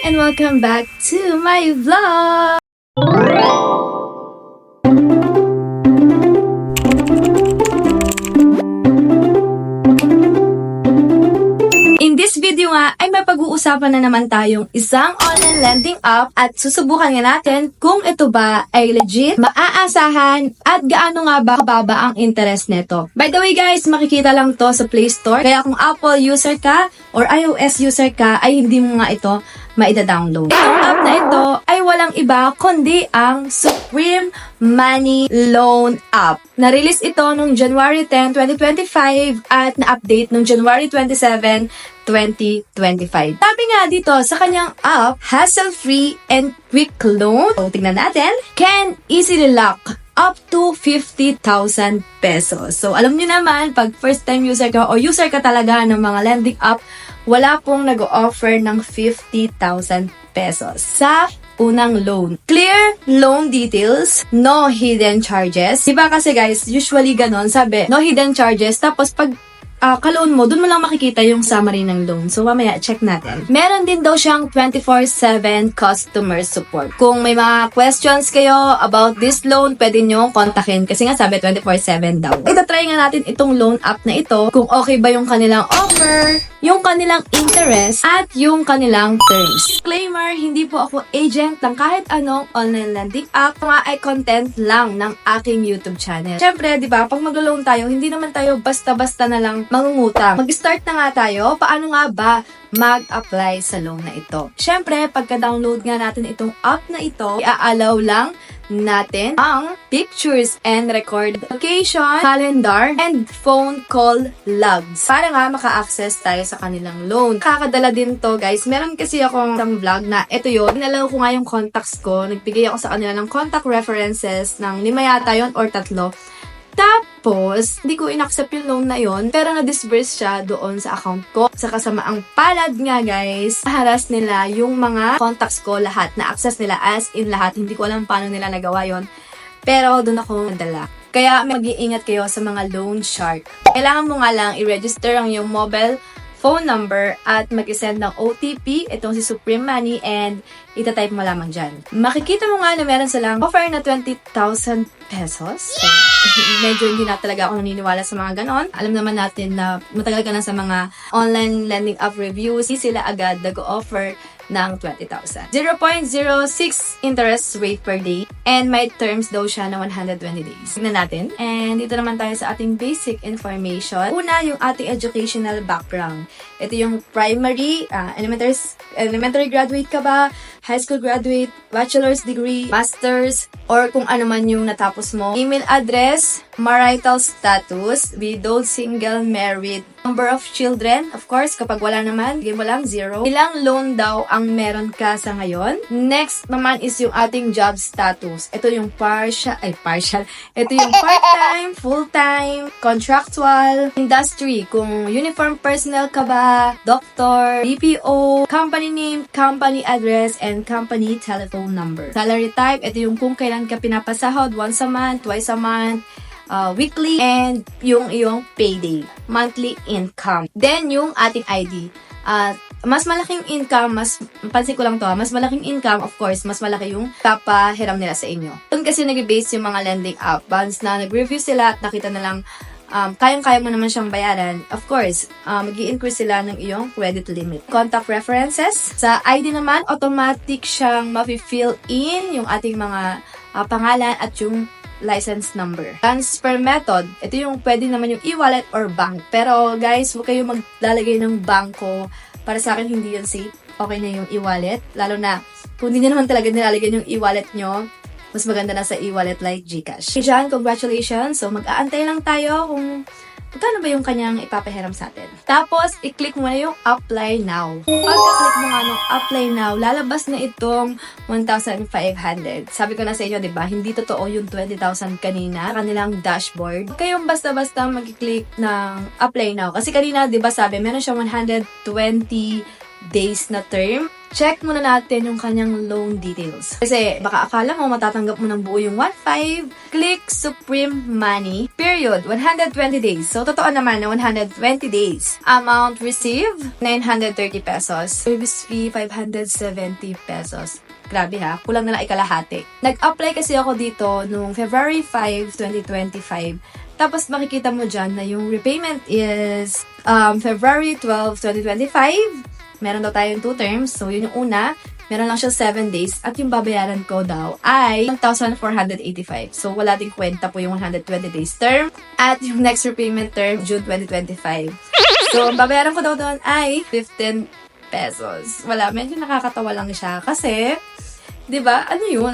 and welcome back to my vlog! In this video nga ay may pag-uusapan na naman tayong isang online lending app at susubukan nga natin kung ito ba ay legit, maaasahan at gaano nga ba kababa ang interest nito. By the way guys, makikita lang to sa Play Store kaya kung Apple user ka or iOS user ka ay hindi mo nga ito maida-download. Itong app na ito ay walang iba kundi ang Supreme Money Loan App. Na-release ito noong January 10, 2025 at na-update noong January 27, 2025. Sabi nga dito sa kanyang app, hassle-free and quick loan. So, tingnan natin. Can easily lock up to 50,000 pesos. So, alam nyo naman, pag first-time user ka o user ka talaga ng mga lending app, wala pong nag-offer ng 50,000 pesos sa unang loan. Clear loan details, no hidden charges. Diba kasi guys, usually ganon, sabi, no hidden charges, tapos pag ka-loan mo, dun mo lang makikita yung summary ng loan. So, mamaya, check natin. Meron din daw siyang 24/7 customer support. Kung may mga questions kayo about this loan, pwede nyo kontakin. Kasi nga sabi, 24/7 daw. Itatry nga natin itong loan app na ito, kung okay ba yung kanilang offer, yung kanilang interest, at yung kanilang terms. Disclaimer, hindi po ako agent ng kahit anong online lending app. Mga ay content lang ng aking YouTube channel. Siyempre, di ba, pag mag-loan tayo, hindi naman tayo basta-basta na lang mangungutang. Mag-start na nga tayo. Paano nga ba mag-apply sa loan na ito? Siyempre, pagka-download nga natin itong app na ito, i-allow lang natin ang pictures and record location, calendar, and phone call logs para nga maka-access tayo sa kanilang loan. Kakadala din to guys. Meron kasi akong isang vlog na ito yun. Nalaw ko nga yung contacts ko. Nagbigay ako sa kanila ng contact references ng 5 yata yun or 3. Tapos, hindi ko inaccept yung loan na yon, pero na-disburse siya doon sa account ko. Sa kasamaang palad nga guys, haras nila yung mga contacts ko lahat, na-access nila as in lahat. Hindi ko alam paano nila nagawa yon, pero doon ako nadala. Kaya mag-iingat kayo sa mga loan shark. Kailangan mo nga lang i-register ang iyong mobile phone number at mag-send ng OTP, itong si Supreme Money, and itatype mo lamang dyan. Makikita mo nga na meron silang offer na 20,000 pesos. So, medyo hindi na talaga ako naniniwala sa mga ganon. Alam naman natin na matagal ka na sa mga online lending app reviews, sila agad nag-offer ng 20,000. 0.06 interest rate per day and may terms daw siya na 120 days. Tignan natin. And dito naman tayo sa ating basic information. Una, yung ating educational background. Ito yung primary, elementary graduate ka ba, high school graduate, bachelor's degree, master's, or kung ano man yung natapos mo. Email address, marital status, widowed, single, married, number of children, of course, kapag wala naman, bigyan mo lang 0. Ilang loan daw ang meron ka sa ngayon. Next naman is yung ating job status. Ito yung partial. Ito yung part-time, full-time, contractual, industry, kung uniform personnel ka ba, doctor, BPO, company name, company address, and company telephone number. Salary type, ito yung kung kailan ka pinapasahod, once a month, twice a month, weekly, and yung iyong payday, monthly income. Then, yung ating ID. Mas malaking income, pansin ko lang to, mas malaking income, of course, mas malaki yung papahiram nila sa inyo. Doon kasi nag-base yung mga lending app. Once na nag-review sila at nakita na lang, kayang-kaya mo naman siyang bayaran, of course, mag-i-increase sila ng iyong credit limit. Contact references. Sa ID naman, automatic siyang ma-fill in yung ating mga pangalan at yung license number. Transfer method. Ito yung pwede naman yung e-wallet or bank. Pero guys, huwag kayo maglalagay ng bangko. Para sa akin, hindi yan safe. Okay na yung e-wallet. Lalo na, kung hindi nyo naman talaga nilalagyan yung e-wallet nyo, mas maganda na sa e-wallet like GCash. Okay, Jan, congratulations. So, mag-aantay lang tayo kung magkano ba yung kanyang ipapahiram sa atin. Tapos, i-click mo na yung Apply Now. Pagka-click mo nga ng Apply Now, lalabas na itong 1,500. Sabi ko na sa inyo, diba? Hindi totoo yung 20,000 kanina, kanilang dashboard. Huwag kayong basta-basta mag-click ng Apply Now. Kasi kanina, diba sabi, meron siyang 120 days na term, check muna natin yung kanyang loan details. Kasi baka akala mo matatanggap mo ng buo yung 1.5. Click Supreme Money. Period. 120 days. So, totoo naman na 120 days. Amount received, 930 pesos. Service fee, 570 pesos. Grabe ha, kulang na lang ikalahati. Nag-apply kasi ako dito noong February 5, 2025. Tapos makikita mo dyan na yung repayment is February 12, 2025. Meron daw tayong 2 terms. So, yun yung una. Meron lang siya 7 days. At yung babayaran ko daw ay 1,485. So, wala ding kwenta po yung 120 days term. At yung next repayment term, June 2025. So, ang babayaran ko daw doon ay 15 pesos. Wala, medyo nakakatawa lang siya. Kasi, di ba, ano yun?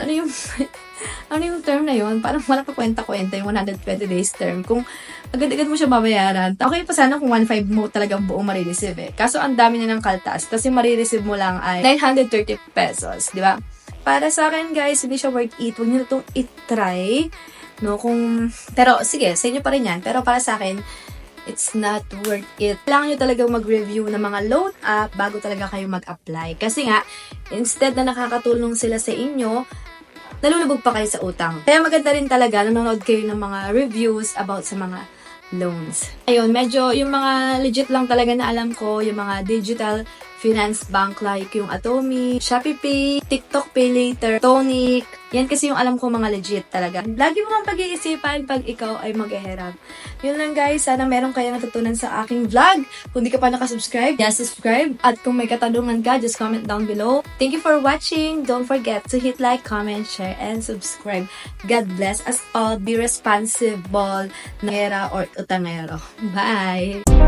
Ano yung term na yun? Parang wala pa kwenta-kwenta yung 120 days term. Kung agad-agad mo siya babayaran, okay pa sana kung 1.5 mo talagang buong marireceive eh. Kaso ang dami na ng kaltas. Kasi marireceive mo lang ay 930 pesos. Di ba? Para sa akin guys, hindi siya worth it. Huwag nyo na itong itry. No? Pero sige, sa inyo pa rin yan. Pero para sa akin, it's not worth it. Kailangan nyo talagang mag-review ng mga loan app bago talaga kayo mag-apply. Kasi nga, instead na nakakatulong sila sa inyo, nalulubog pa kayo sa utang. Kaya maganda rin talaga, nanonood kayo ng mga reviews about sa mga loans. Ayun, medyo yung mga legit lang talaga na alam ko, yung mga digital finance bank like yung Atomy, ShopeePay, TikTok Pay Later, Tonic. Yan kasi yung alam ko mga legit talaga. Lagi mo kang pag-iisipan pag ikaw ay mag-ehirap. Yun lang guys, sana meron kayong natutunan sa aking vlog. Kung di ka pa nakasubscribe, just subscribe. At kung may katanungan ka, just comment down below. Thank you for watching. Don't forget to hit like, comment, share, and subscribe. God bless us all. Be responsible na era or utangero. Bye!